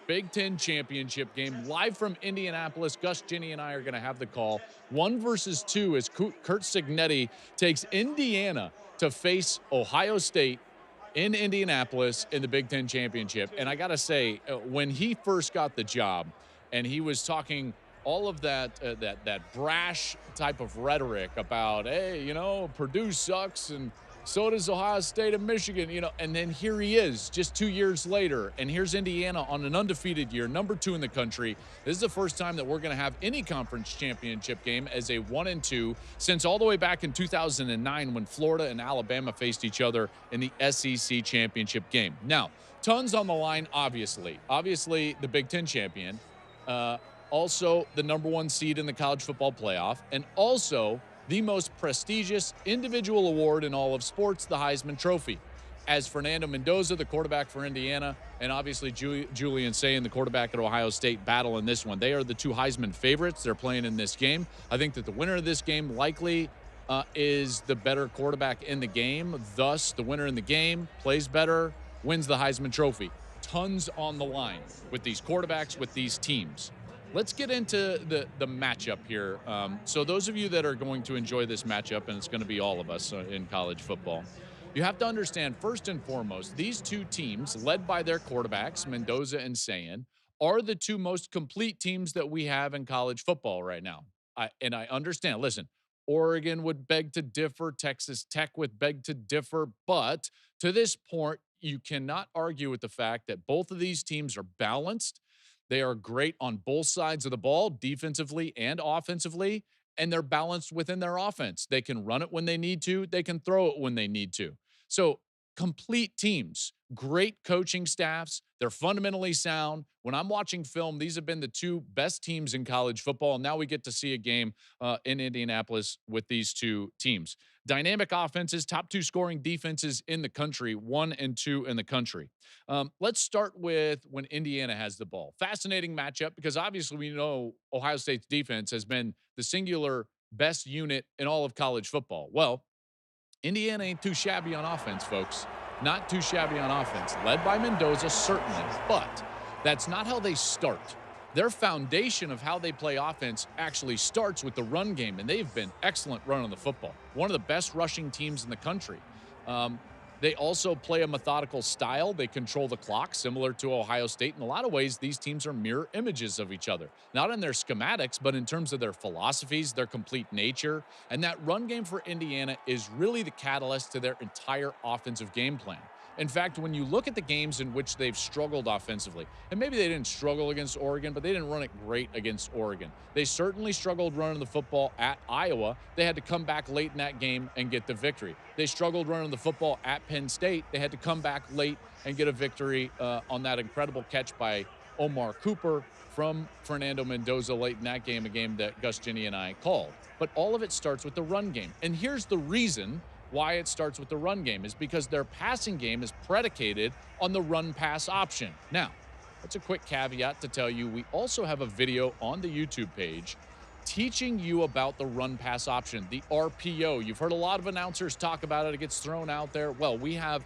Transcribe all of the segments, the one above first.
Big Ten championship game live from Indianapolis. Gus, Ginny, and I are going to have the call. 1 versus 2 as Kurt Signetti takes Indiana to face Ohio State in Indianapolis in the Big Ten championship. And I got to say, when he first got the job and he was talking all of that brash type of rhetoric about, hey, Purdue sucks and so does Ohio State and Michigan, and then here he is just 2 years later, and here's Indiana on an undefeated year, #2 in the country. This is the first time that we're going to have any conference championship game as a 1-2 since all the way back in 2009 when Florida and Alabama faced each other in the SEC championship game. Now, tons on the line, obviously. Obviously, the Big Ten champion, also the #1 seed in the college football playoff, and also the most prestigious individual award in all of sports, the Heisman Trophy. As Fernando Mendoza, the quarterback for Indiana, and obviously Julian Sayin, the quarterback at Ohio State, battle in this one. They are the two Heisman favorites. They're playing in this game. I think that the winner of this game likely is the better quarterback in the game. Thus, the winner in the game plays better, wins the Heisman Trophy. Tons on the line with these quarterbacks, with these teams. Let's get into the matchup here. So those of you that are going to enjoy this matchup, and it's going to be all of us in college football, you have to understand, first and foremost, these two teams, led by their quarterbacks, Mendoza and Sayin, are the two most complete teams that we have in college football right now. And I understand. Listen, Oregon would beg to differ. Texas Tech would beg to differ. But to this point, you cannot argue with the fact that both of these teams are balanced. They are great on both sides of the ball, defensively and offensively, and they're balanced within their offense. They can run it when they need to. They can throw it when they need to. So complete teams, great coaching staffs. They're fundamentally sound. When I'm watching film, these have been the two best teams in college football. And now we get to see a game in Indianapolis with these two teams. Dynamic offenses, top 2 scoring defenses in the country, 1 and 2 in the country. Let's start with when Indiana has the ball. Fascinating matchup because obviously we know Ohio State's defense has been the singular best unit in all of college football. Well, Indiana ain't too shabby on offense, folks. Not too shabby on offense. Led by Mendoza, certainly, but that's not how they start. Their foundation of how they play offense actually starts with the run game, and they've been excellent running the football. One of the best rushing teams in the country. They also play a methodical style. They control the clock, similar to Ohio State. In a lot of ways, these teams are mirror images of each other. Not in their schematics, but in terms of their philosophies, their complete nature. And that run game for Indiana is really the catalyst to their entire offensive game plan. In fact, when you look at the games in which they've struggled offensively, and maybe they didn't struggle against Oregon, but they didn't run it great against Oregon. They certainly struggled running the football at Iowa. They had to come back late in that game and get the victory. They struggled running the football at Penn State. They had to come back late and get a victory on that incredible catch by Omar Cooper from Fernando Mendoza late in that game, a game that Gus, Ginny, and I called. But all of it starts with the run game. And here's the reason why it starts with the run game is because their passing game is predicated on the run-pass option. Now, that's a quick caveat to tell you we also have a video on the YouTube page teaching you about the run-pass option, the RPO. You've heard a lot of announcers talk about it. It gets thrown out there. Well, we have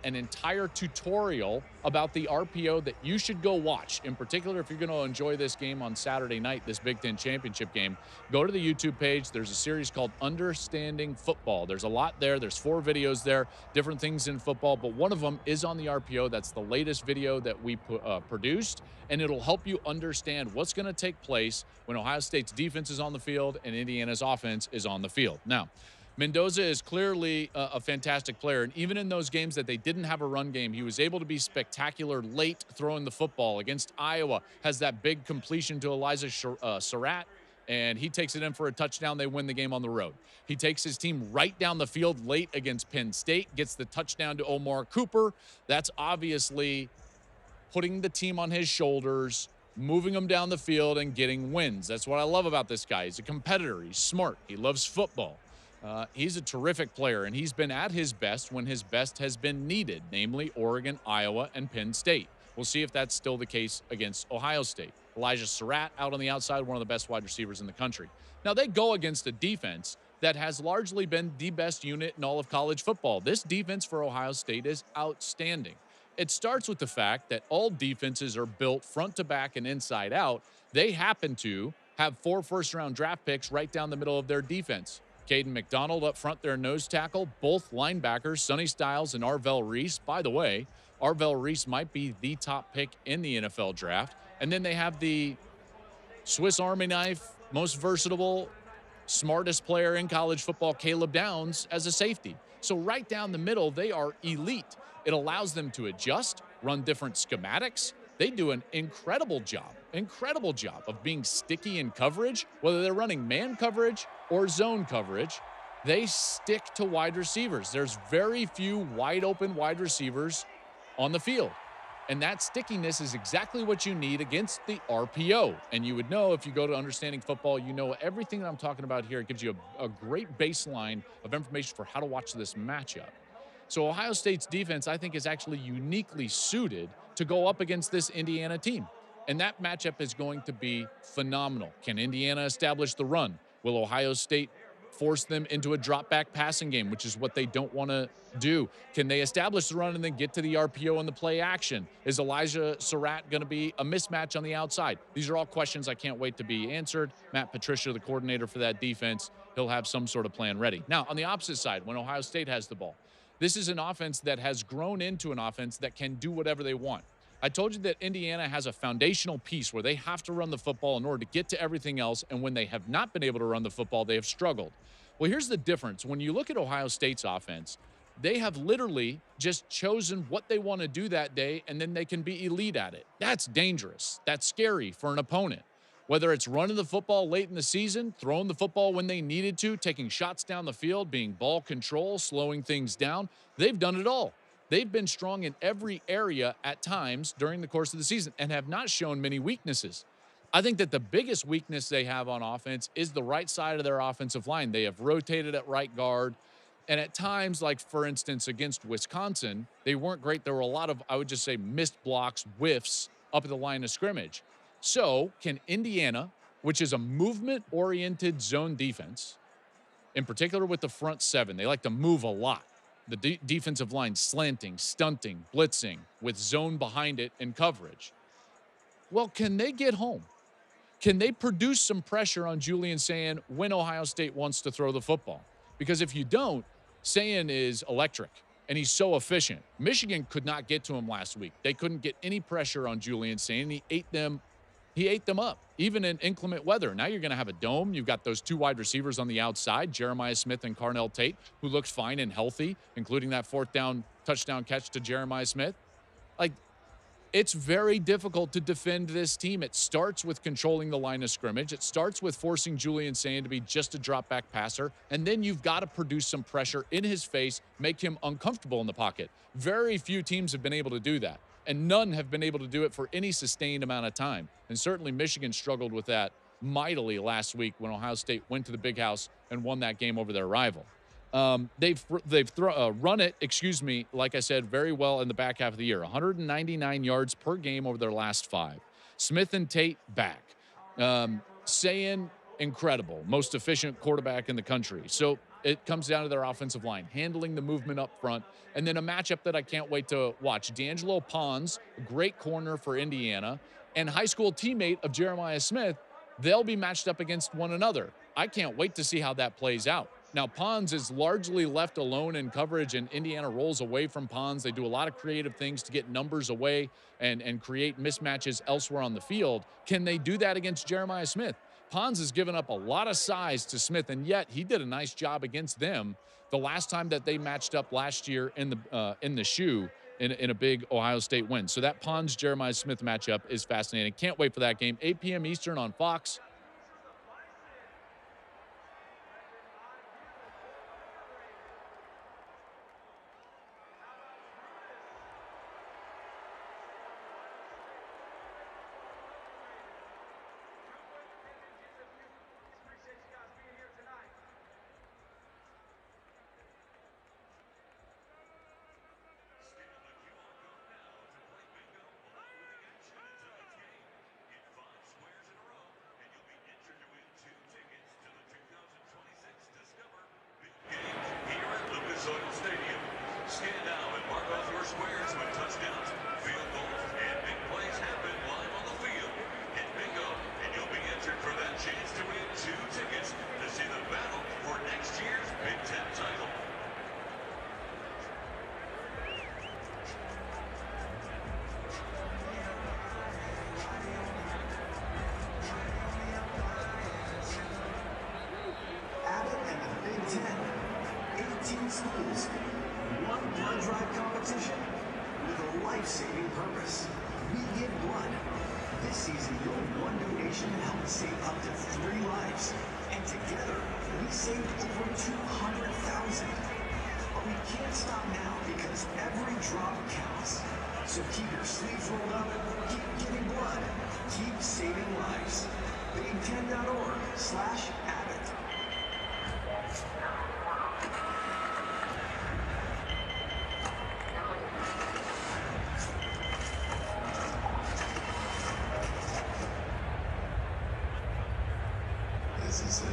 an entire tutorial about the RPO that you should go watch. In particular, if you're going to enjoy this game on Saturday night, this Big Ten championship game, go to the YouTube page. There's a series called Understanding Football. There's a lot there. There's 4 videos there, different things in football, but one of them is on the RPO. That's the latest video that we produced, and it'll help you understand what's going to take place when Ohio State's defense is on the field and Indiana's offense is on the field. Now, Mendoza is clearly a fantastic player, and even in those games that they didn't have a run game, he was able to be spectacular late throwing the football. Against Iowa, has that big completion to Elijah Surratt, and he takes it in for a touchdown. They win the game on the road. He takes his team right down the field late against Penn State, gets the touchdown to Omar Cooper. That's obviously putting the team on his shoulders, moving them down the field, and getting wins. That's what I love about this guy. He's a competitor. He's smart. He loves football. He's a terrific player, and he's been at his best when his best has been needed, namely Oregon, Iowa, and Penn State. We'll see if that's still the case against Ohio State. Elijah Surratt out on the outside, one of the best wide receivers in the country. Now, they go against a defense that has largely been the best unit in all of college football. This defense for Ohio State is outstanding. It starts with the fact that all defenses are built front to back and inside out. They happen to have 4 first-round draft picks right down the middle of their defense. Caden McDonald up front, their nose tackle, both linebackers, Sonny Styles and Arvell Reese. By the way, Arvell Reese might be the top pick in the NFL draft. And then they have the Swiss Army knife, most versatile, smartest player in college football, Caleb Downs, as a safety. So right down the middle, they are elite. It allows them to adjust, run different schematics. They do an incredible job of being sticky in coverage, whether they're running man coverage or zone coverage. They stick to wide receivers. There's very few wide open wide receivers on the field. And that stickiness is exactly what you need against the RPO. And you would know if you go to Understanding Football, you know everything that I'm talking about here. It gives you a great baseline of information for how to watch this matchup. So Ohio State's defense, I think, is actually uniquely suited to go up against this Indiana team. And that matchup is going to be phenomenal. Can Indiana establish the run? Will Ohio State force them into a drop-back passing game, which is what they don't want to do? Can they establish the run and then get to the RPO and the play action? Is Elijah Surratt going to be a mismatch on the outside? These are all questions I can't wait to be answered. Matt Patricia, the coordinator for that defense, he'll have some sort of plan ready. Now, on the opposite side, when Ohio State has the ball, this is an offense that has grown into an offense that can do whatever they want. I told you that Indiana has a foundational piece where they have to run the football in order to get to everything else, and when they have not been able to run the football, they have struggled. Well, here's the difference. When you look at Ohio State's offense, they have literally just chosen what they want to do that day, and then they can be elite at it. That's dangerous. That's scary for an opponent. Whether it's running the football late in the season, throwing the football when they needed to, taking shots down the field, being ball control, slowing things down, they've done it all. They've been strong in every area at times during the course of the season and have not shown many weaknesses. I think that the biggest weakness they have on offense is the right side of their offensive line. They have rotated at right guard. And at times, like for instance, against Wisconsin, they weren't great. There were a lot of, I would just say, missed blocks, whiffs up at the line of scrimmage. So can Indiana, which is a movement-oriented zone defense, in particular with the front seven, they like to move a lot. The defensive line slanting, stunting, blitzing with zone behind it and coverage. Well, can they get home? Can they produce some pressure on Julian Sayin when Ohio State wants to throw the football? Because if you don't, Sayin is electric, and he's so efficient. Michigan could not get to him last week. They couldn't get any pressure on Julian Sayin. He ate them up, even in inclement weather. Now you're going to have a dome. You've got those 2 wide receivers on the outside, Jeremiah Smith and Carnell Tate, who looked fine and healthy, including that 4th down touchdown catch to Jeremiah Smith. Like, it's very difficult to defend this team. It starts with controlling the line of scrimmage. It starts with forcing Julian Sayin to be just a drop-back passer, and then you've got to produce some pressure in his face, make him uncomfortable in the pocket. Very few teams have been able to do that, and none have been able to do it for any sustained amount of time. And certainly Michigan struggled with that mightily last week when Ohio State went to the Big House and won that game over their rival. They've run it, like I said, very well in the back half of the year. 199 yards per game over their last 5. Smith and Tate back. Sayin, incredible. Most efficient quarterback in the country. So it comes down to their offensive line, handling the movement up front, and then a matchup that I can't wait to watch. D'Angelo Pons, great corner for Indiana, and high school teammate of Jeremiah Smith. They'll be matched up against one another. I can't wait to see how that plays out. Now, Pons is largely left alone in coverage, and Indiana rolls away from Pons. They do a lot of creative things to get numbers away and create mismatches elsewhere on the field. Can they do that against Jeremiah Smith? Pons has given up a lot of size to Smith, and yet he did a nice job against them the last time that they matched up last year in the shoe in a big Ohio State win. So that Pons-Jeremiah Smith matchup is fascinating. Can't wait for that game. 8 p.m. Eastern on Fox. 18 schools. One blood drive competition with a life-saving purpose. We give blood. This season, your one donation helped save up to 3 lives. And together, we saved over 200,000. But we can't stop now because every drop counts. So keep your sleeves rolled up, keep giving blood, keep saving lives. BigTen.org/Abbott. This is it.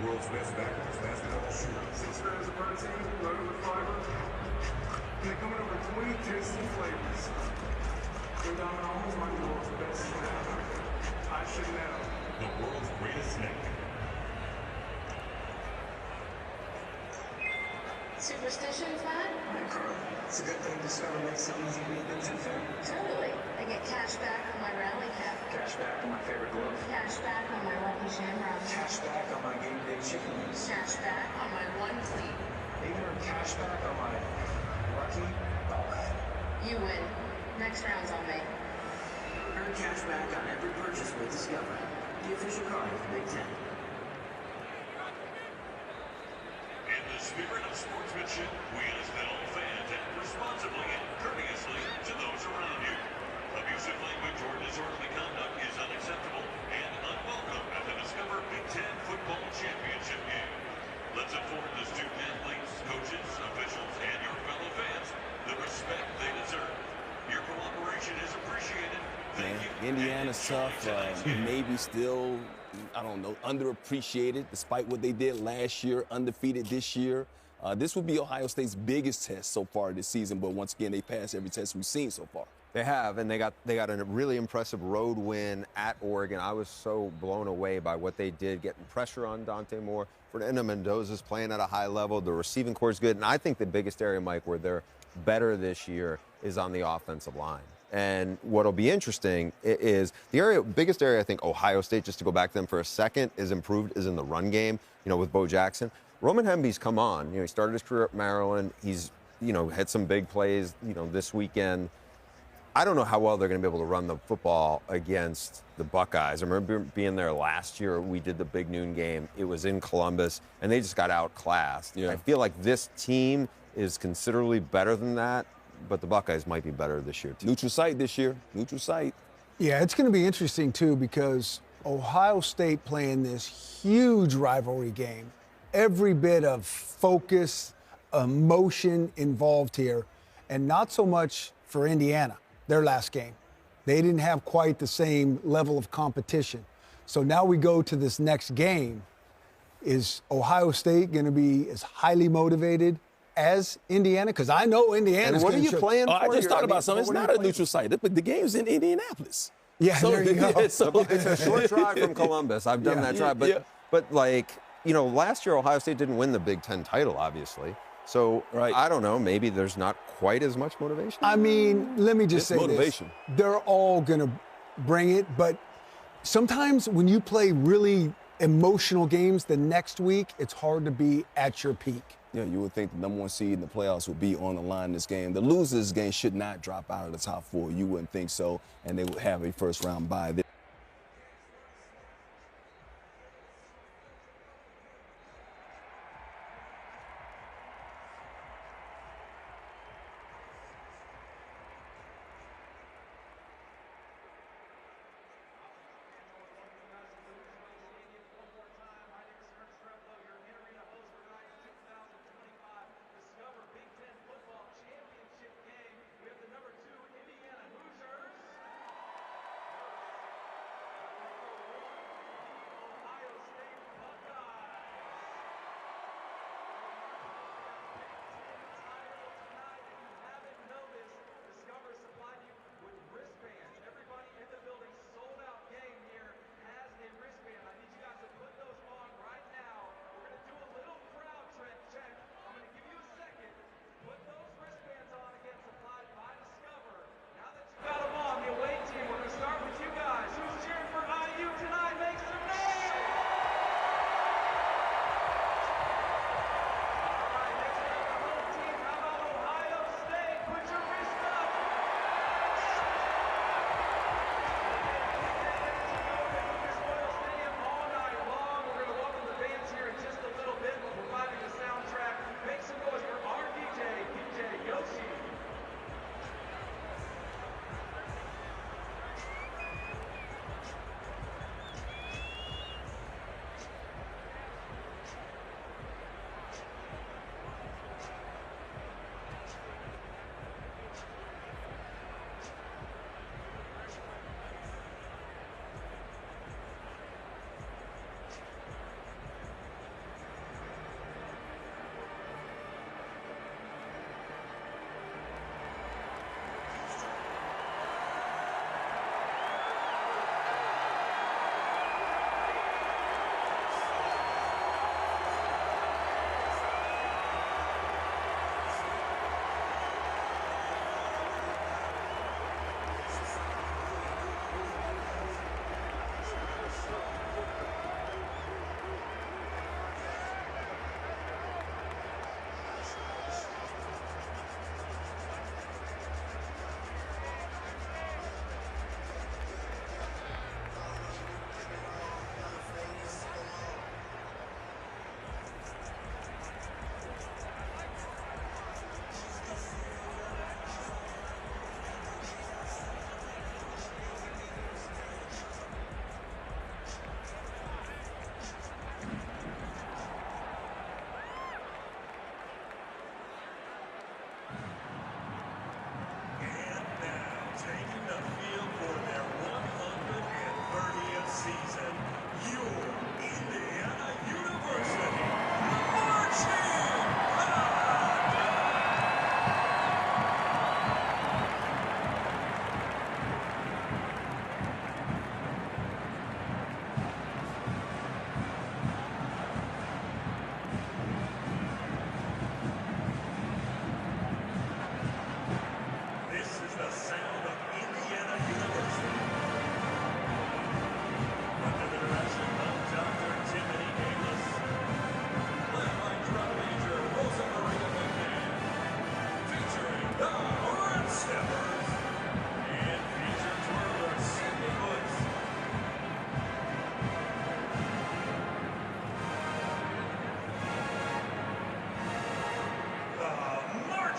World's best backwards basketball shooter. 6 grams of protein, loaded with fiber. And they come in over 20 tasty flavors. Your diamond almonds might be the world's best snack. I should know. The world's greatest snack. Superstitions, Matt? Hey, Carl. It's a good thing Discover makes it easy to be a Big Ten fan. Totally. I get cash back on my rally cap. Cash back on my favorite glove. Cash back on my Lucky Shamrock. Cash back on my game day chicken wings. Cash back on my one cleat. Even cash back on my lucky ballhead. You win. Next round's on me. Earn cash back on every purchase with Discover, the official card of the Big Ten. In the spirit of sportsmanship, we ask that all fans act responsibly and courteously to those around you. Abusive language or disorderly conduct is unacceptable and unwelcome at the Discover Big Ten Football Championship game. Let's afford the student athletes, coaches, officials, and your fellow fans the respect they deserve. Your cooperation is appreciated. Thank you. Indiana's tough, maybe still, I don't know, underappreciated despite what they did last year, undefeated this year. This will be Ohio State's biggest test so far this season, but once again, they passed every test we've seen so far. They have, and they got a really impressive road win at Oregon. I was so blown away by what they did, getting pressure on Dante Moore. Fernando Mendoza's playing at a high level. The receiving core is good, and I think the biggest area, Mike, where they're better this year is on the offensive line. And what'll be interesting is the biggest area I think Ohio State, just to go back to them for a second, is improved is in the run game, with Bo Jackson. Roman Hemby's come on. He started his career at Maryland. He's, had some big plays, this weekend. I don't know how well they're going to be able to run the football against the Buckeyes. I remember being there last year. We did the Big Noon game. It was in Columbus, and they just got outclassed. Yeah. I feel like this team is considerably better than that, but the Buckeyes might be better this year, too. Neutral site this year. Neutral site. Yeah, it's going to be interesting, too, because Ohio State playing this huge rivalry game. Every bit of focus, emotion involved here, and not so much for Indiana, their last game. They didn't have quite the same level of competition. So now we go to this next game. Is Ohio State going to be as highly motivated as Indiana? Because I know Indiana. And what are you playing for? I just thought about something. It's not a neutral site. The game's in Indianapolis. Yeah, so there you go. It's a short drive from Columbus. I've done that drive. But last year Ohio State didn't win the Big Ten title, obviously. So I don't know. Maybe there's not quite as much motivation. I mean, let me just say motivation. This. They're all going to bring it. But sometimes when you play really emotional games the next week, it's hard to be at your peak. Yeah, you would think the number 1 seed in the playoffs would be on the line in this game. The losers game should not drop out of the top 4. You wouldn't think so, and they would have a first-round bye.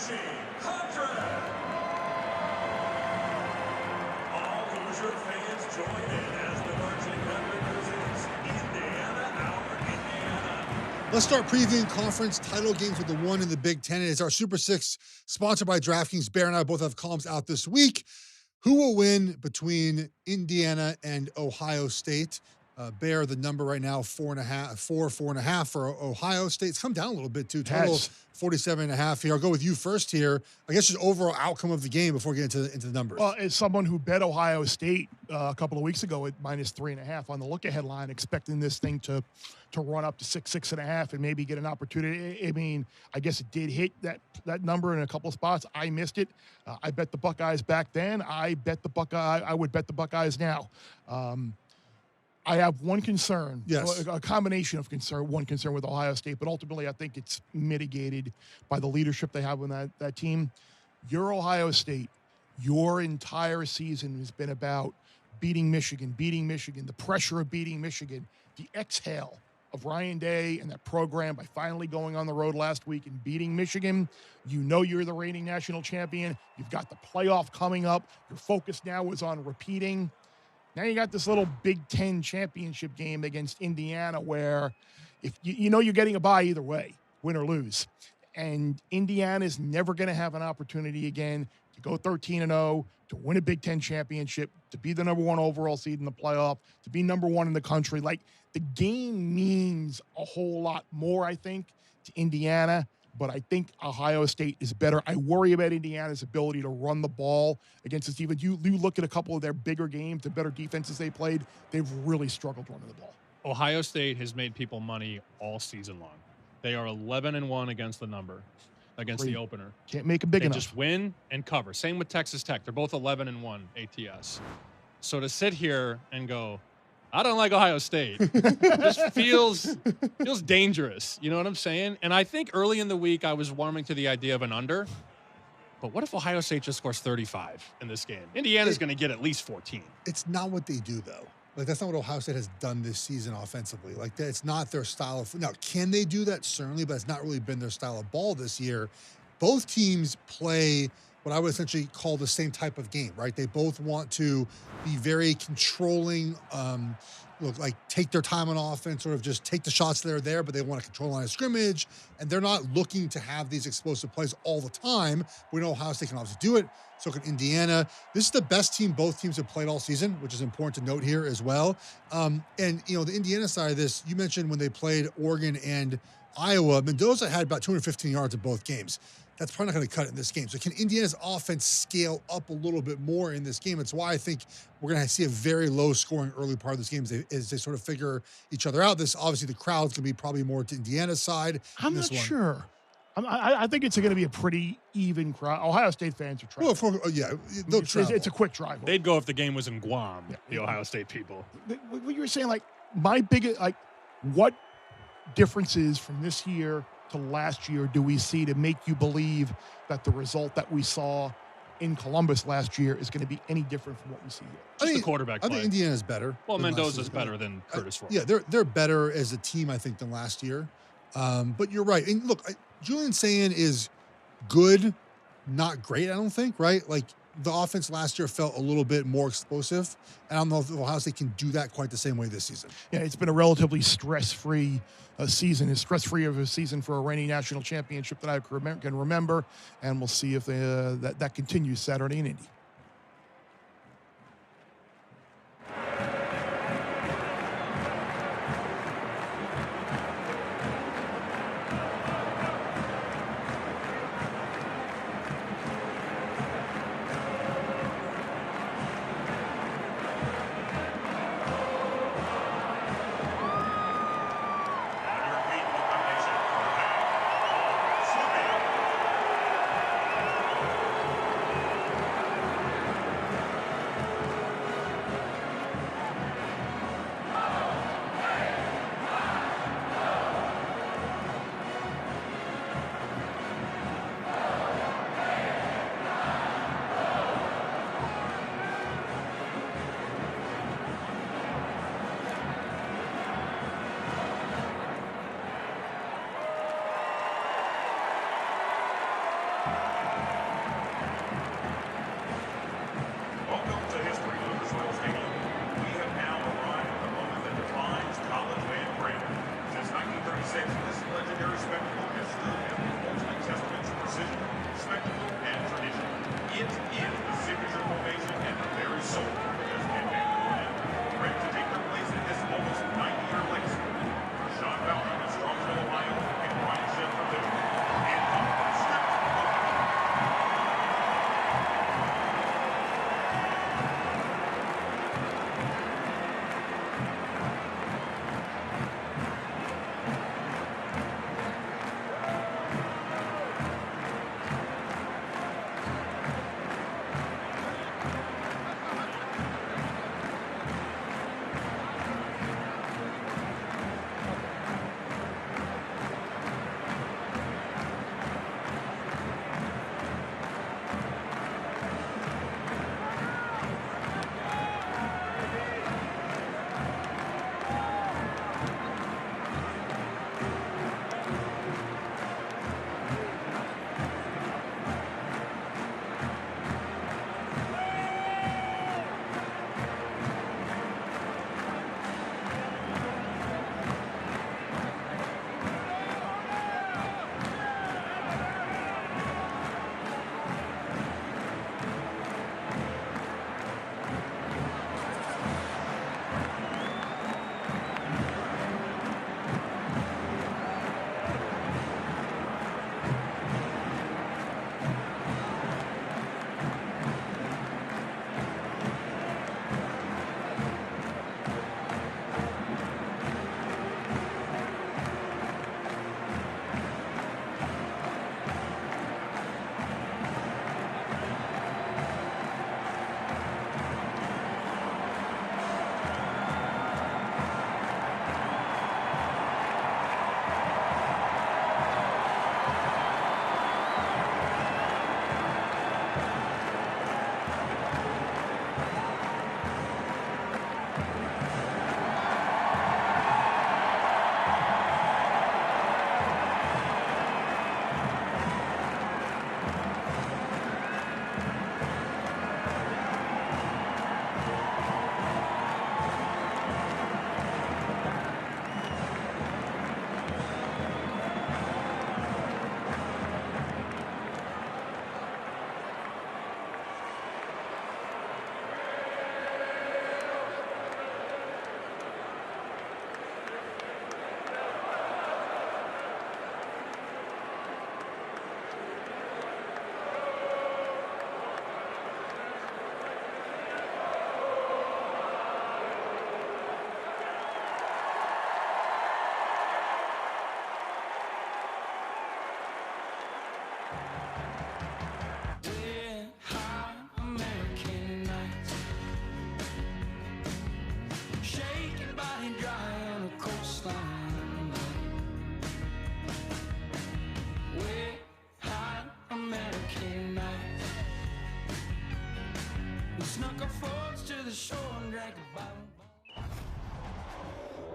Emerging Contract. All Hoosier fans join in as the marching band presents Indiana, our Indiana. Let's start previewing conference title games with the one in the Big Ten. It's our Super Six, sponsored by DraftKings. Bear and I both have columns out this week. Who will win between Indiana and Ohio State? Bear, the number right now, 4.5 for Ohio State. It's come down a little bit too. Total 47.5 here. I'll go with you first here. I guess just overall outcome of the game before we get into the numbers. Well, as someone who bet Ohio State a couple of weeks ago at -3.5 on the look-ahead line, expecting this thing to run up to 6.5, and maybe get an opportunity. I mean, I guess it did hit that number in a couple of spots. I missed it. I bet the Buckeyes back then. I would bet the Buckeyes now. I have one concern, a combination of concern, one concern with Ohio State, but ultimately I think it's mitigated by the leadership they have on that team. Your Ohio State, your entire season has been about beating Michigan, the pressure of beating Michigan, the exhale of Ryan Day and that program by finally going on the road last week and beating Michigan. You know you're the reigning national champion. You've got the playoff coming up. Your focus now is on repeating. Now you got this little Big Ten championship game against Indiana where if you know you're getting a bye either way, win or lose. And Indiana's never going to have an opportunity again to go 13-0, to win a Big Ten championship, to be the #1 overall seed in the playoff, to be #1 in the country. Like, the game means a whole lot more, I think, to Indiana. But I think Ohio State is better. I worry about Indiana's ability to run the ball against this defense. You look at a couple of their bigger games, the better defenses they played, they've really struggled running the ball. Ohio State has made people money all season long. They are 11-1 against the number, against the opener. Can't make them big enough. They just win and cover. Same with Texas Tech. They're both 11-1 ATS. So to sit here and go, I don't like Ohio State, just feels dangerous. You know what I'm saying? And I think early in the week I was warming to the idea of an under. But what if Ohio State just scores 35 in this game? Indiana's going to get at least 14. It's not what they do, though. Like, that's not what Ohio State has done this season offensively. Like, it's not their style of – now, can they do that? Certainly, but it's not really been their style of ball this year. Both teams play what I would essentially call the same type of game, right? They both want to be very controlling, take their time on offense, sort of just take the shots that are there, but they want to control line of scrimmage, and they're not looking to have these explosive plays all the time. We know Ohio State can obviously do it. So can Indiana. This is the best team both teams have played all season, which is important to note here as well. And, the Indiana side of this, you mentioned when they played Oregon and Iowa, Mendoza had about 215 yards in both games. That's probably not going to cut it in this game. So can Indiana's offense scale up a little bit more in this game? It's why I think we're going to see a very low-scoring early part of this game as they sort of figure each other out. This, obviously, the crowd's going to be probably more to Indiana's side. I'm not sure. I think it's going to be a pretty even crowd. Ohio State fans are traveling. Well, they'll travel. It's a quick drive. They'd go if the game was in Guam, the Ohio State people. What you were saying, what differences from this year to last year do we see to make you believe that the result that we saw in Columbus last year is going to be any different from what we see here? Just the quarterback play. I think Indiana's better. Well, Mendoza's better than Curtis Roy. Yeah, they're better as a team, I think, than last year. But you're right. And look, Julian Sayin is good, not great, I don't think, right? Like, the offense last year felt a little bit more explosive. And I don't know if Ohio State can do that quite the same way this season. Yeah, it's been a relatively stress-free season. As stress-free of a season for a reigning national championship that I can remember. And we'll see if that continues Saturday in Indy.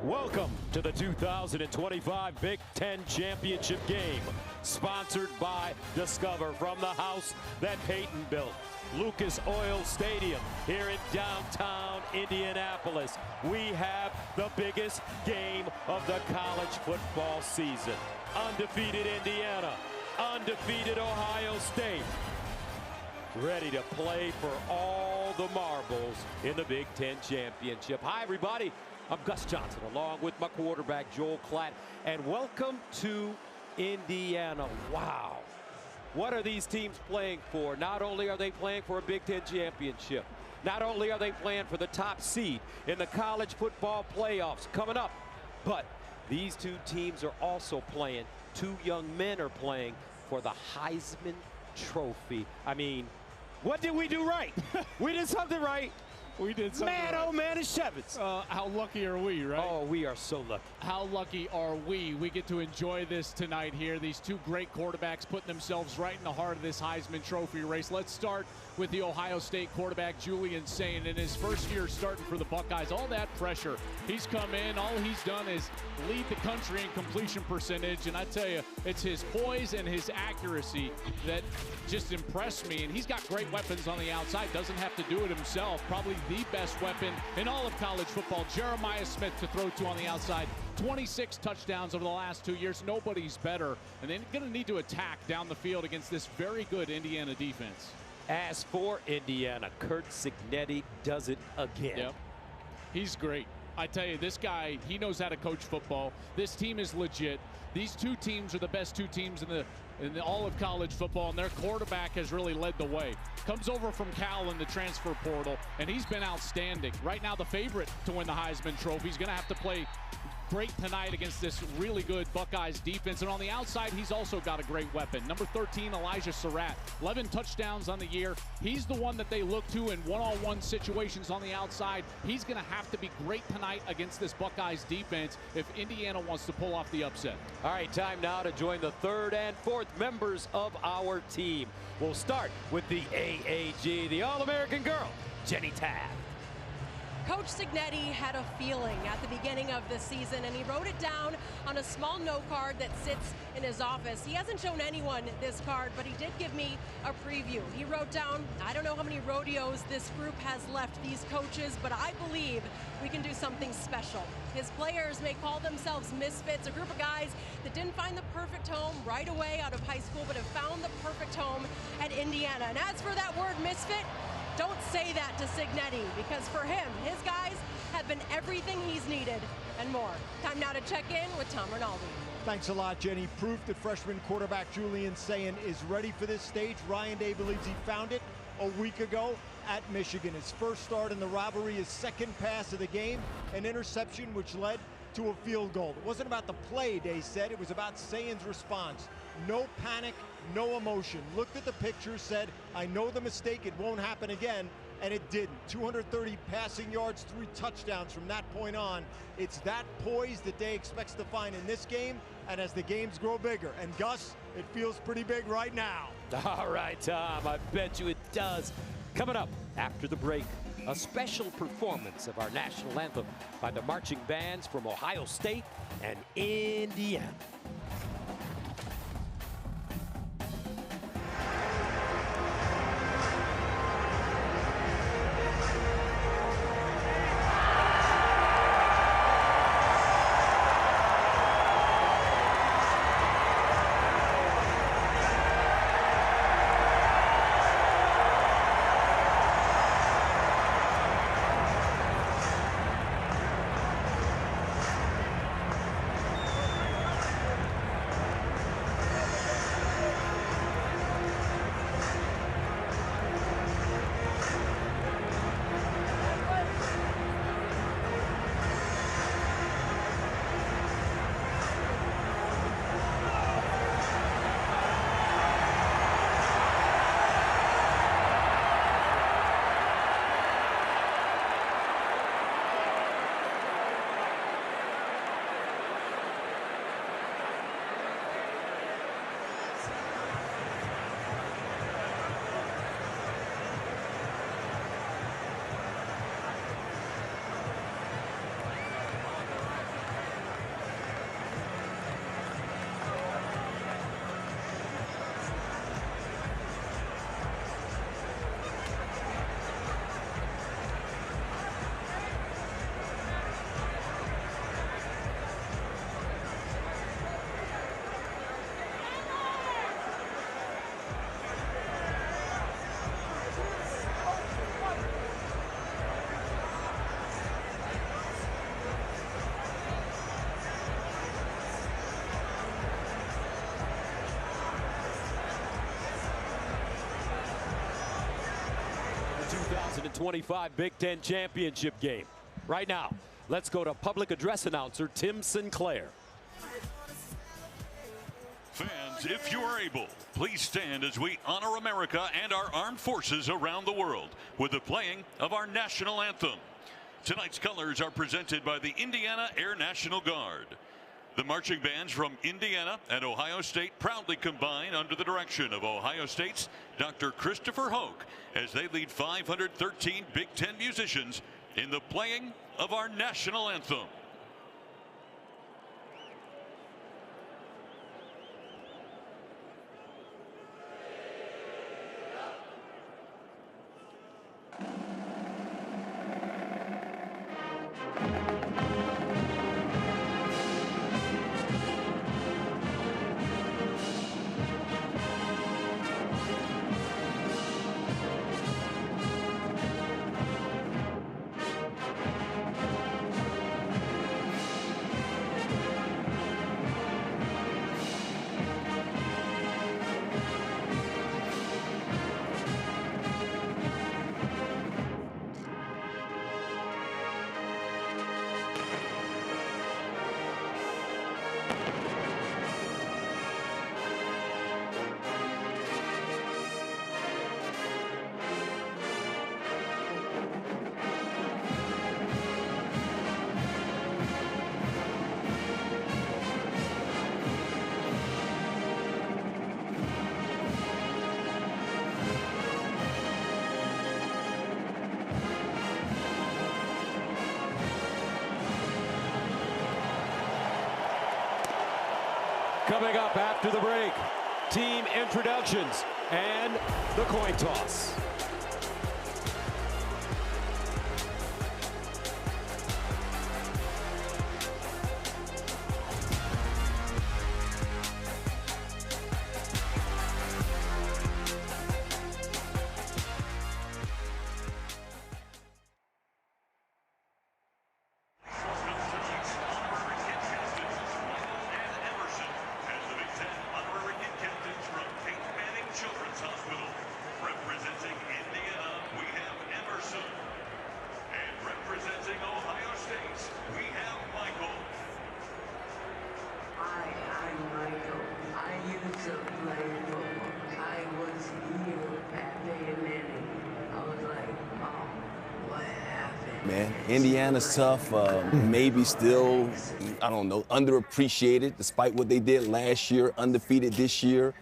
Welcome to the 2025 Big Ten Championship game, sponsored by Discover from the house that Peyton built, Lucas Oil Stadium here in downtown Indianapolis. We have the biggest game of the college football season. Undefeated Indiana, undefeated Ohio State, ready to play for all the marbles in the Big Ten Championship. Hi, everybody. I'm Gus Johnson, along with my quarterback, Joel Klatt, and welcome to Indiana. Wow. What are these teams playing for? Not only are they playing for a Big Ten championship, not only are they playing for the top seed in the college football playoffs coming up, but these two teams are also playing, two young men are playing for the Heisman Trophy. I mean, what did we do right? We did something right. We did something man, right. oh man, it's Shevitz. How lucky are we, right? Oh, we are so lucky. How lucky are we? We get to enjoy this tonight here. These two great quarterbacks putting themselves right in the heart of this Heisman Trophy race. Let's start with the Ohio State quarterback, Julian Sayin. In his first year starting for the Buckeyes, all that pressure. He's come in, all he's done is lead the country in completion percentage. And I tell you, it's his poise and his accuracy that just impressed me. And he's got great weapons on the outside, doesn't have to do it himself. Probably the best weapon in all of college football. Jeremiah Smith to throw to on the outside. 26 touchdowns over the last 2 years. Nobody's better. And they're going to need to attack down the field against this very good Indiana defense. As for Indiana, Curt Cignetti does it again. Yep. He's great. I tell you, this guy, he knows how to coach football. This team is legit. These two teams are the best two teams in all of college football, and their quarterback has really led the way. Comes over from Cal in the transfer portal, and he's been outstanding. Right now, the favorite to win the Heisman Trophy. He's going to have to play great tonight against this really good Buckeyes defense. And on the outside, he's also got a great weapon. Number 13, Elijah Surratt, 11 touchdowns on the year. He's the one that they look to in one-on-one situations on the outside. He's going to have to be great tonight against this Buckeyes defense if Indiana wants to pull off the upset. All right, time now to join the third and fourth members of our team. We'll start with the AAG, the All-American girl, Jenny Taft. Coach Cignetti had a feeling at the beginning of the season, and he wrote it down on a small note card that sits in his office. He hasn't shown anyone this card, but he did give me a preview. He wrote down, I don't know how many rodeos this group has left these coaches, but I believe we can do something special. His players may call themselves misfits, a group of guys that didn't find the perfect home right away out of high school, but have found the perfect home at Indiana. And as for that word misfit, don't say that to Cignetti, because for him, his guys have been everything he's needed and more. Time now to check in with Tom Rinaldi. Thanks a lot, Jenny. Proof that freshman quarterback Julian Sayin is ready for this stage. Ryan Day believes he found it a week ago at Michigan. His first start in the rivalry, his second pass of the game, an interception which led to a field goal. It wasn't about the play, Day said. It was about Sayin's response. No panic, no emotion. Looked at the picture, said, I know the mistake, it won't happen again, and it didn't. 230 passing yards, 3 touchdowns from that point on. It's that poise that Day expects to find in this game, and as the games grow bigger. And Gus, it feels pretty big right now. All right, Tom, I bet you it does. Coming up after the break, a special performance of our national anthem by the marching bands from Ohio State and Indiana. 2025 Big Ten Championship game. Right now, let's go to public address announcer Tim Sinclair. Fans, if you are able, please stand as we honor America and our armed forces around the world with the playing of our national anthem. Tonight's colors are presented by the Indiana Air National Guard. The marching bands from Indiana and Ohio State proudly combine under the direction of Ohio State's Dr. Christopher Hoke as they lead 513 Big Ten musicians in the playing of our national anthem. Coming up after the break, team introductions and the coin toss. Man, Indiana's tough. Maybe still, I don't know, underappreciated despite what they did last year, undefeated this year.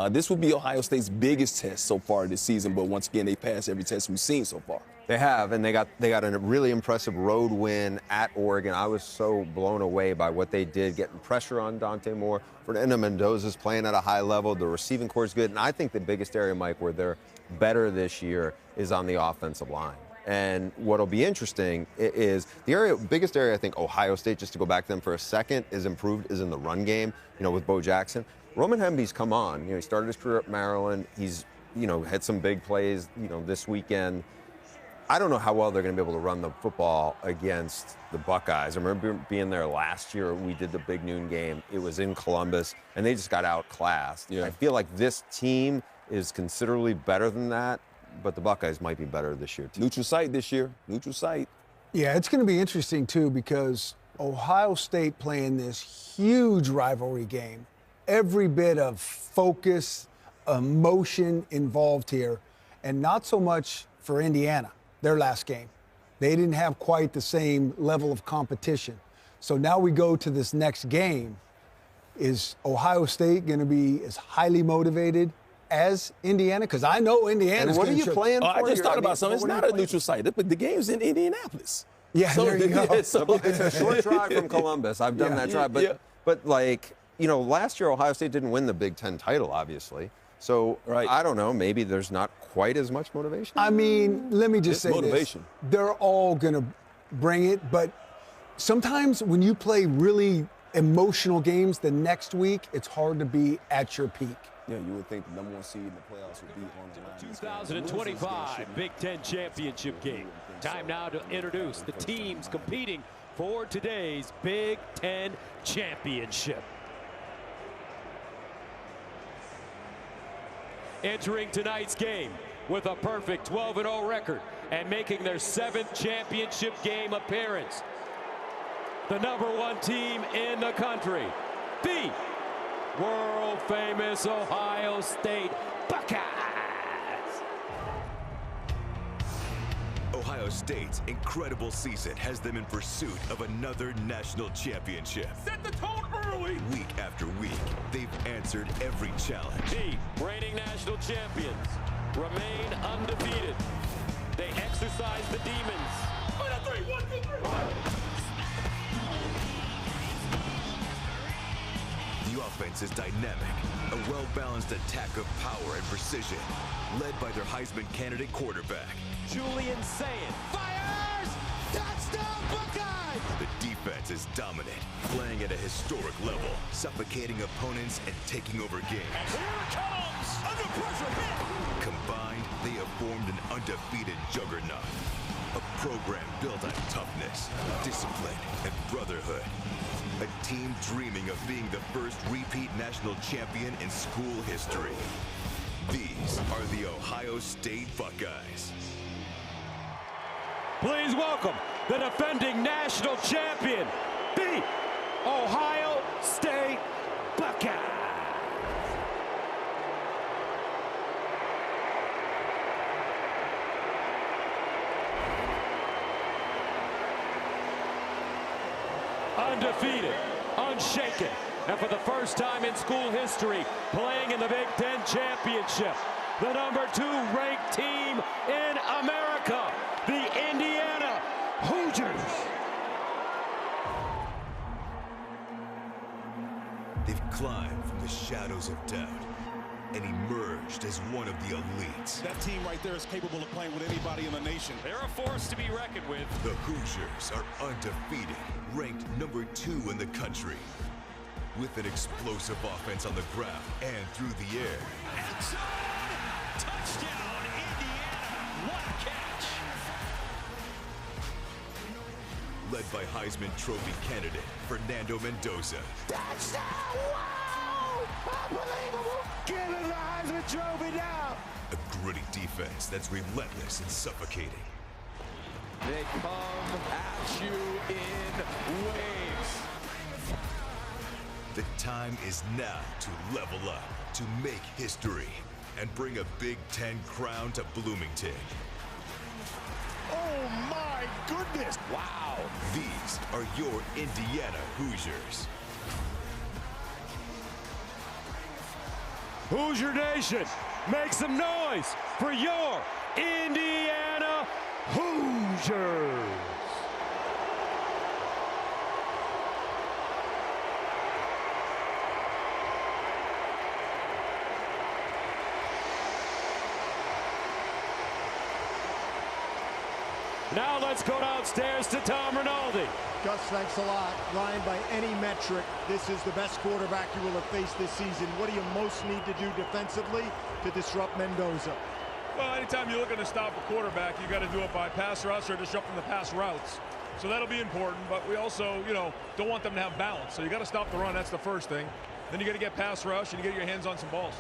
This will be Ohio State's biggest test so far this season, but once again, they passed every test we've seen so far. They have, and they got a really impressive road win at Oregon. I was so blown away by what they did, getting pressure on Dante Moore. Fernando Mendoza's playing at a high level. The receiving core is good, and I think the biggest area, Mike, where they're better this year is on the offensive line. And what'll be interesting is the biggest area I think Ohio State, just to go back to them for a second, is improved is in the run game, with Bo Jackson. Roman Hemby's come on. He started his career at Maryland. He's, had some big plays, this weekend. I don't know how well they're going to be able to run the football against the Buckeyes. I remember being there last year. We did the Big Noon game. It was in Columbus, and they just got outclassed. Yeah. I feel like this team is considerably better than that, but the Buckeyes might be better this year, too. Neutral site this year. Neutral site. Yeah, it's going to be interesting, too, because Ohio State playing this huge rivalry game. Every bit of focus, emotion involved here, and not so much for Indiana, their last game. They didn't have quite the same level of competition. So now we go to this next game. Is Ohio State going to be as highly motivated as Indiana? Because I know Indiana's going to. What are you playing for? I just thought about something. It's not a neutral site, but the game's in Indianapolis. Yeah, so there you go. It's a short drive from Columbus. I've done that drive. But last year Ohio State didn't win the Big Ten title, obviously. So I don't know, maybe there's not quite as much motivation. I mean, let me just say motivation. This. They're all going to bring it, but sometimes when you play really emotional games the next week, it's hard to be at your peak. Yeah, you would think the number one seed in the playoffs would be on the line. 2025 Big Ten Championship game. Time now to introduce the teams competing for today's Big Ten Championship. Entering tonight's game, with a perfect 12-0 record and making their 7th championship game appearance. The #1 team in the country, the world-famous Ohio State Buckeyes. Ohio State's incredible season has them in pursuit of another national championship. Set the tone early. Week after week, they've answered every challenge. The reigning national champions remain undefeated. They exercise the demons. 1, 2, 3, 1, 2, 3. The offense is dynamic, a well-balanced attack of power and precision, led by their Heisman candidate quarterback. Julian Saying fires! Touchdown Buckeyes! The defense is dominant, playing at a historic level, suffocating opponents and taking over games. And here it comes! Under pressure, hit! Combined, they have formed an undefeated juggernaut. A program built on toughness, discipline, and brotherhood. A team dreaming of being the first repeat national champion in school history. These are the Ohio State Buckeyes. Please welcome the defending national champion, the Ohio State Buckeyes. Undefeated, unshaken, and for the first time in school history, playing in the Big Ten Championship, the #2 ranked team in America, the Indiana Hoosiers. They've climbed from the shadows of doubt and emerged as one of the elites. That team right there is capable of playing with anybody in the nation. They're a force to be reckoned with. The Hoosiers are undefeated, ranked #2 in the country, with an explosive offense on the ground and through the air. Touchdown, Indiana. What a catch. Led by Heisman Trophy candidate Fernando Mendoza. Touchdown! Wow! Unbelievable! Give him the Heisman Trophy now! A gritty defense that's relentless and suffocating. They come at you in waves. The time is now to level up, to make history, and bring a Big Ten crown to Bloomington. Oh my goodness! Wow! These are your Indiana Hoosiers. Hoosier Nation, make some noise for your Indiana Hoosiers. Now let's go downstairs to Tom Rinaldi. Gus, thanks a lot. Ryan, by any metric, this is the best quarterback you will have faced this season. What do you most need to do defensively to disrupt Mendoza? Well, anytime you're looking to stop a quarterback, you got to do it by pass rush or disrupting the pass routes. So that'll be important, but we also, don't want them to have balance. So you got to stop the run. That's the first thing. Then you got to get pass rush and you get your hands on some balls.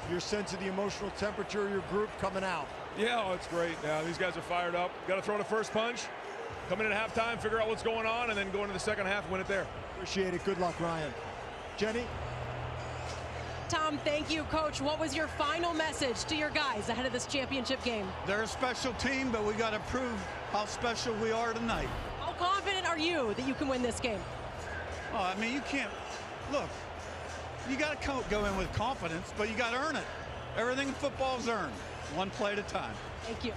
Your sense of the emotional temperature of your group coming out? Yeah, it's great. Yeah, these guys are fired up. Got to throw the first punch, come in at halftime, figure out what's going on, and then go into the second half and win it there. Appreciate it. Good luck, Ryan. Jenny? Tom, thank you, Coach. What was your final message to your guys ahead of this championship game? They're a special team, but we got to prove how special we are tonight. How confident are you that you can win this game? Oh, I mean, you can't. Look, you got to go in with confidence, but you got to earn it. Everything in football is earned, one play at a time. Thank you.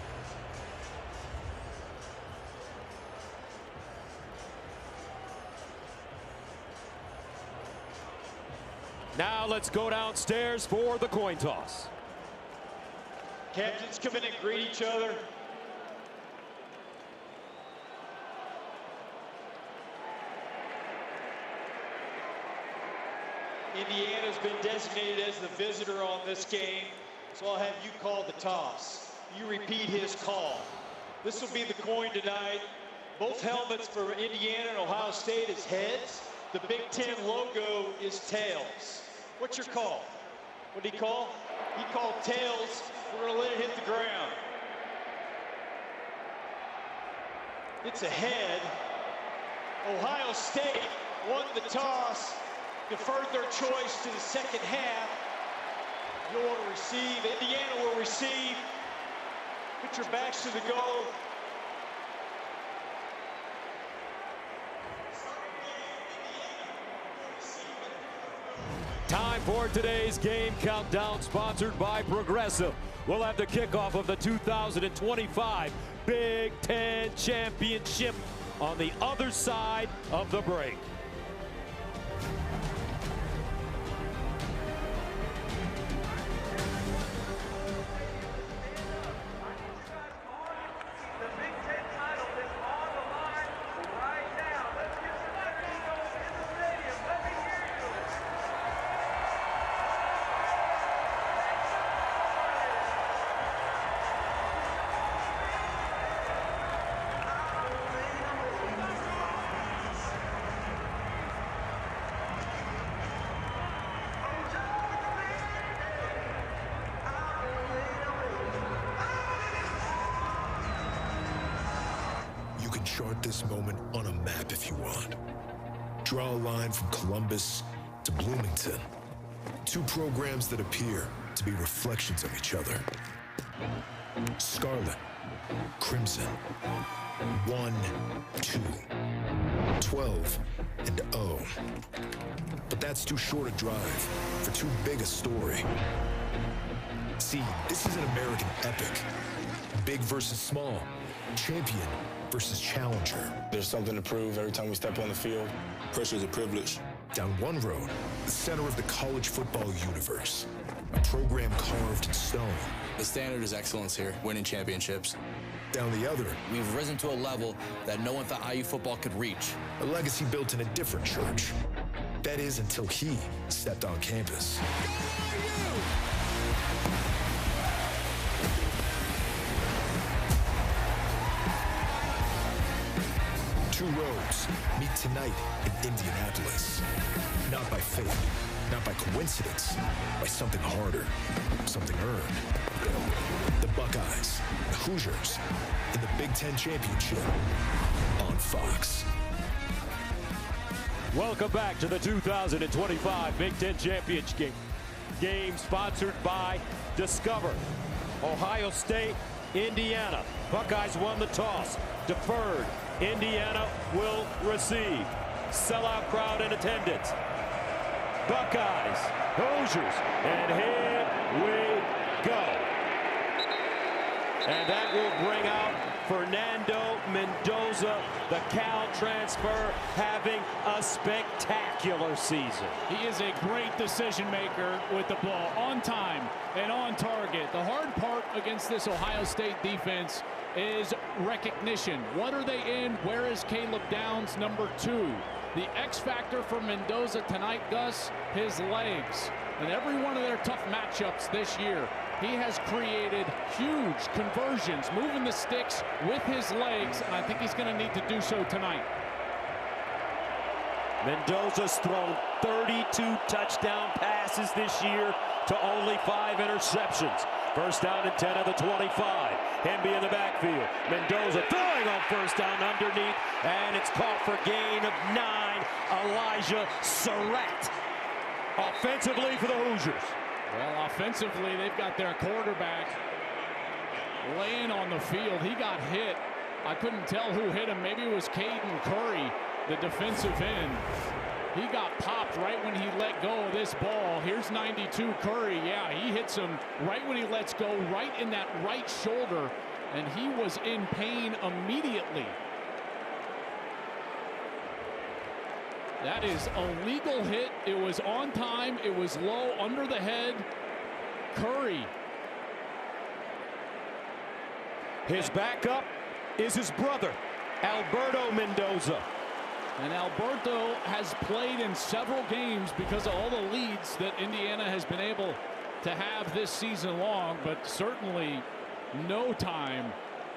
Now let's go downstairs for the coin toss. Captains come in and greet each other. Indiana's been designated as the visitor on this game, so I'll have you call the toss. You repeat his call. This will be the coin tonight. Both helmets for Indiana and Ohio State is heads. The Big Ten logo is tails. What's your call? What did he call? He called tails. We're going to let it hit the ground. It's ahead. Ohio State won the toss, deferred their choice to the second half. You'll want to receive. Indiana will receive. Put your backs to the goal. Time for today's game countdown, sponsored by Progressive. We'll have the kickoff of the 2025 Big Ten Championship on the other side of the break. Chart this moment on a map if you want. Draw a line from Columbus to Bloomington. Two programs that appear to be reflections of each other. Scarlet, Crimson, 1, 2, 12, and O. But that's too short a drive for too big a story. See, this is an American epic. Big versus small, champion versus challenger. There's something to prove every time we step on the field. Pressure is a privilege. Down one road, the center of the college football universe. A program carved in stone. The standard is excellence here, winning championships. Down the other, we've risen to a level that no one thought IU football could reach. A legacy built in a different church. That is, until he stepped on campus. Two roads meet tonight in Indianapolis. Not by fate, not by coincidence, by something harder, something earned. The Buckeyes, the Hoosiers, in the Big Ten Championship on Fox. Welcome back to the 2025 Big Ten Championship game sponsored by Discover. Ohio State, Indiana. Buckeyes won the toss, deferred. Indiana will receive. Sellout crowd in attendance. Buckeyes, Hoosiers, and here we go. And that will bring out Fernando Mendoza, the Cal transfer, having a spectacular season. He is a great decision maker with the ball, on time and on target. The hard part against this Ohio State defense is recognition. What are they in? Where is Caleb Downs, number 2? The X factor for Mendoza tonight, Gus, his legs. In every one of their tough matchups this year, he has created huge conversions, moving the sticks with his legs, and I think he's going to need to do so tonight. Mendoza's thrown 32 touchdown passes this year to only 5 interceptions. First down and 10 of the 25. Hemby in the backfield. Mendoza throwing on first down underneath, and it's caught for gain of 9. Elijah Surratt. Offensively for the Hoosiers. Well, offensively, they've got their quarterback laying on the field. He got hit. I couldn't tell who hit him. Maybe it was Caden Curry, the defensive end. He got popped right when he let go of this ball. Here's 92 Curry. Yeah, he hits him right when he lets go, right in that right shoulder, and he was in pain immediately. That is a legal hit. It was on time. It was low under the head. Curry. His backup is his brother, Alberto Mendoza. And Alberto has played in several games because of all the leads that Indiana has been able to have this season long, but certainly no time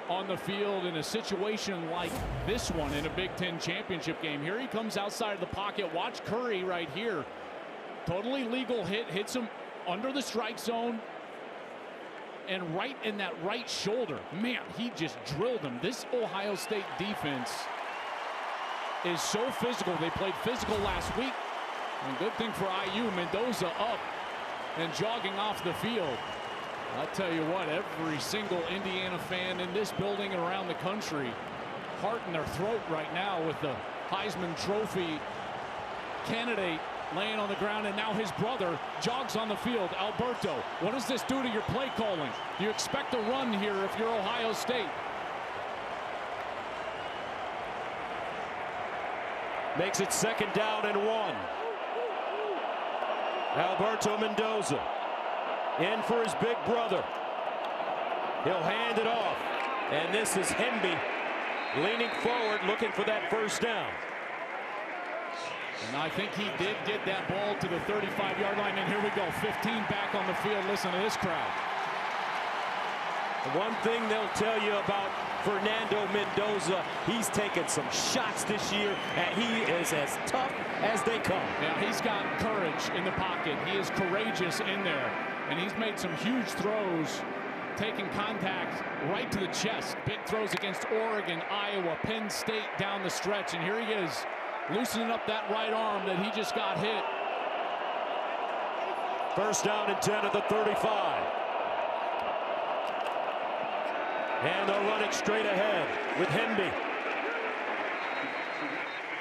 on the field in a situation like this one in a Big Ten championship game. Here he comes outside of the pocket. Watch Curry right here. Totally legal hit, hits him under the strike zone and right in that right shoulder. Man, he just drilled him. This Ohio State defense is so physical. They played physical last week. And good thing for IU, Mendoza up and jogging off the field. I'll tell you what, every single Indiana fan in this building and around the country, heart in their throat right now with the Heisman Trophy candidate laying on the ground, and now his brother jogs on the field. Alberto, what does this do to your play calling? Do you expect a run here if you're Ohio State? Makes it 2nd down and 1. Alberto Mendoza in for his big brother. He'll hand it off. And this is Hemby leaning forward, looking for that 1st down. And I think he did get that ball to the 35-yard line. And here we go, 15 back on the field. Listen to this crowd. The one thing they'll tell you about Fernando Mendoza, he's taken some shots this year, and he is as tough as they come. Yeah, he's got courage in the pocket. He is courageous in there, and he's made some huge throws, taking contact right to the chest. Big throws against Oregon, Iowa, Penn State down the stretch, and here he is, loosening up that right arm that he just got hit. 1st down and 10 at the 35. And they'll run it straight ahead with Hemby.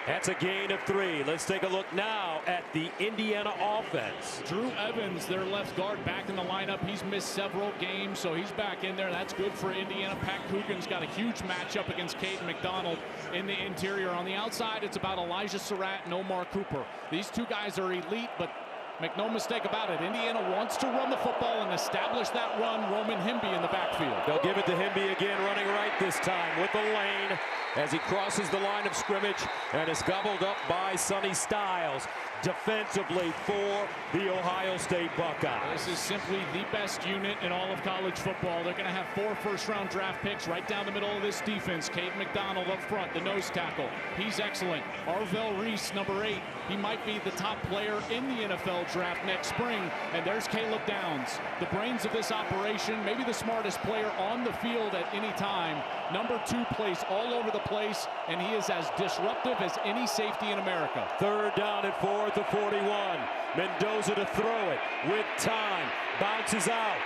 That's a gain of 3. Let's take a look now at the Indiana offense. Drew Evans, their left guard, back in the lineup. He's missed several games, so he's back in there. That's good for Indiana. Pat Coogan's got a huge matchup against Caden McDonald in the interior. On the outside, it's about Elijah Surratt and Omar Cooper. These two guys are elite, but make no mistake about it, Indiana wants to run the football and establish that run. Roman Hemby in the backfield. They'll give it to Hemby again, running right this time with the lane as he crosses the line of scrimmage and is gobbled up by Sonny Styles defensively for the Ohio State Buckeyes. This is simply the best unit in all of college football. They're going to have 4 first-round draft picks right down the middle of this defense. Caden McDonald up front, the nose tackle. He's excellent. Arvell Reese, number 8. He might be the top player in the NFL draft next spring. And there's Caleb Downs, the brains of this operation, maybe the smartest player on the field at any time. Number 2 plays all over the place, and he is as disruptive as any safety in America. 3rd down and 4 at the 41. Mendoza to throw it with time. Bounces out.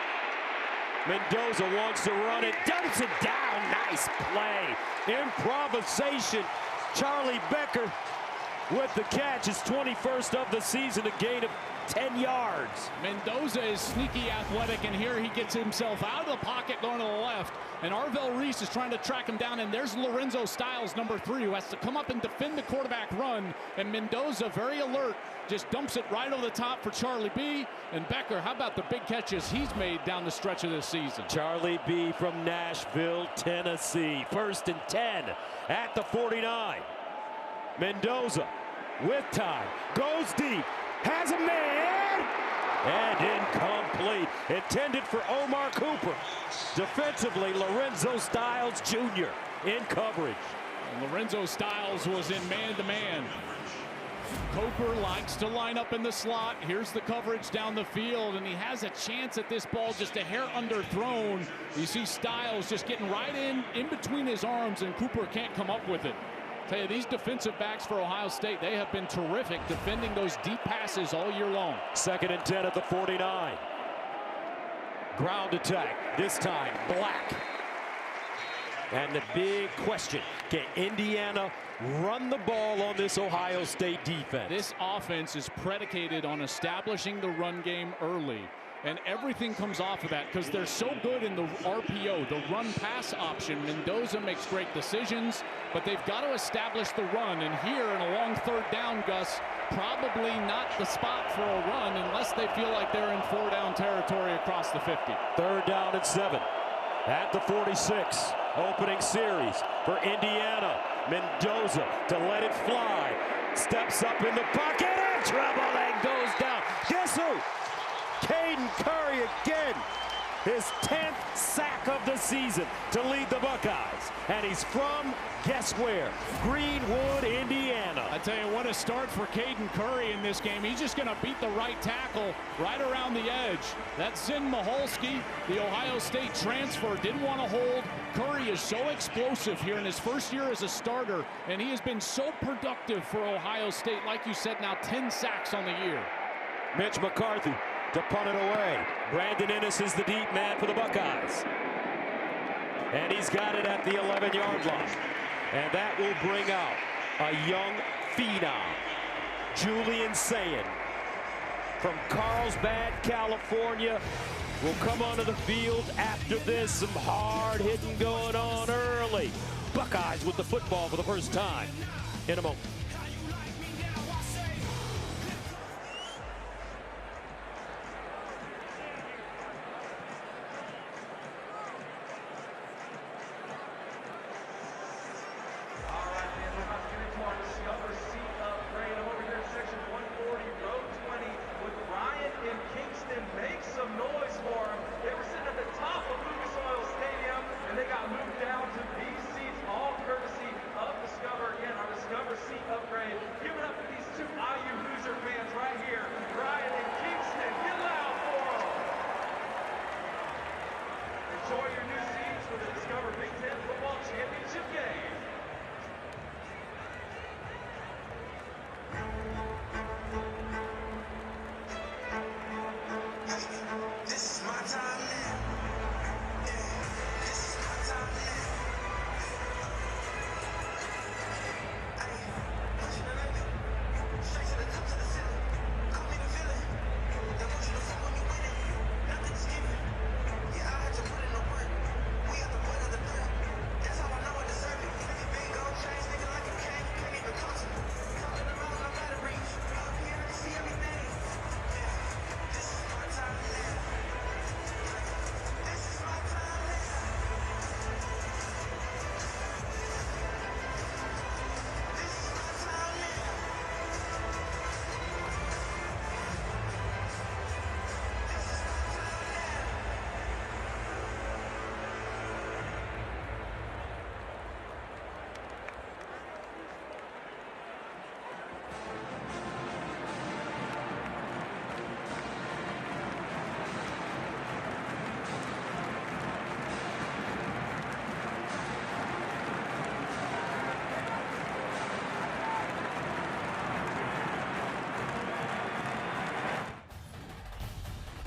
Mendoza wants to run it. Dumps it down. Nice play. Improvisation. Charlie Becker with the catch. His 21st of the season, a gain of 10 yards. Mendoza is sneaky athletic, and here he gets himself out of the pocket going to the left. And Arvell Reese is trying to track him down, and there's Lorenzo Styles, number 3, who has to come up and defend the quarterback run. And Mendoza, very alert, just dumps it right over the top for Charlie B. And Becker, how about the big catches he's made down the stretch of this season? Charlie B from Nashville, Tennessee. 1st and 10 at the 49. Mendoza with time, goes deep, has a man, and incomplete. Intended for Omar Cooper. Defensively, Lorenzo Styles Jr. in coverage. And Lorenzo Styles was in man-to-man. Cooper likes to line up in the slot. Here's the coverage down the field, and he has a chance at this ball, just a hair underthrown. You see Styles just getting right in between his arms, and Cooper can't come up with it. Tell you, these defensive backs for Ohio State, they have been terrific defending those deep passes all year long. 2nd and 10 at the 49. Ground attack, this time Black. And the big question, can Indiana run the ball on this Ohio State defense? This offense is predicated on establishing the run game early. And everything comes off of that because they're so good in the RPO, the run-pass option. Mendoza makes great decisions, but they've got to establish the run. And here in a long 3rd down, Gus, probably not the spot for a run unless they feel like they're in 4-down territory across the 50. 3rd down and 7 at the 46. Opening series for Indiana. Mendoza to let it fly. Steps up in the pocket and trouble and goes down. Guess who? Caden Curry again. his 10th sack of the season to lead the Buckeyes. And he's from, guess where? Greenwood, Indiana. I tell you what, a start for Caden Curry in this game. He's just going to beat the right tackle right around the edge. That's Zin Maholski, the Ohio State transfer, didn't want to hold. Curry is so explosive here in his first year as a starter, and he has been so productive for Ohio State. Like you said, now 10 sacks on the year. Mitch McCarthy to punt it away. Brandon Innes is the deep man for the Buckeyes. And he's got it at the 11-yard line. And that will bring out a young phenom, Julian Sayin, from Carlsbad, California, will come onto the field after this. Some hard hitting going on early. Buckeyes with the football for the first time in a moment.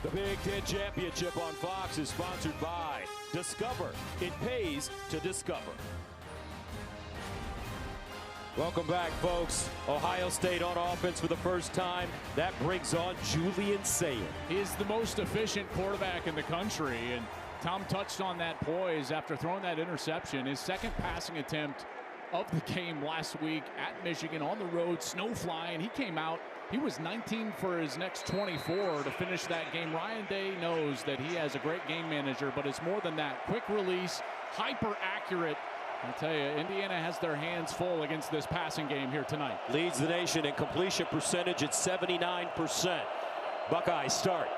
The Big Ten Championship on Fox is sponsored by Discover. It pays to discover. Welcome back, folks. Ohio State on offense for the first time. That brings on Julian Sayin. He is the most efficient quarterback in the country, and Tom touched on that poise after throwing that interception. His second passing attempt of the game last week at Michigan on the road, snow flying. He came out. He was 19 for his next 24 to finish that game. Ryan Day knows that he has a great game manager, but it's more than that. Quick release, hyper accurate. I tell you, Indiana has their hands full against this passing game here tonight. Leads the nation in completion percentage at 79%. Buckeyes start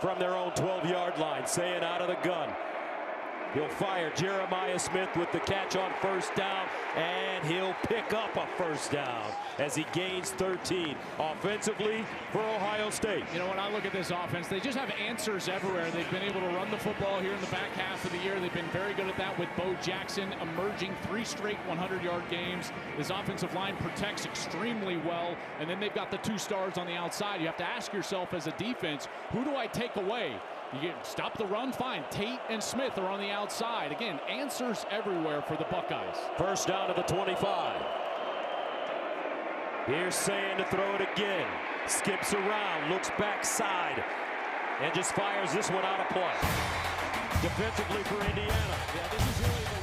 from their own 12-yard line. Sayin out of the gun. He'll fire Jeremiah Smith with the catch on first down, and he'll pick up a first down as he gains 13 offensively for Ohio State. You know, when I look at this offense, they just have answers everywhere. They've been able to run the football here in the back half of the year. They've been very good at that with Bo Jackson emerging 3 straight 100-yard games. This offensive line protects extremely well, and then they've got the 2 stars on the outside. You have to ask yourself as a defense, who do I take away? You get stop the run, fine. Tate and Smith are on the outside. Again, answers everywhere for the Buckeyes. First down to the 25. Here's Sayin to throw it again. Skips around, looks backside, and just fires this one out of play. Defensively for Indiana. Yeah, this is really the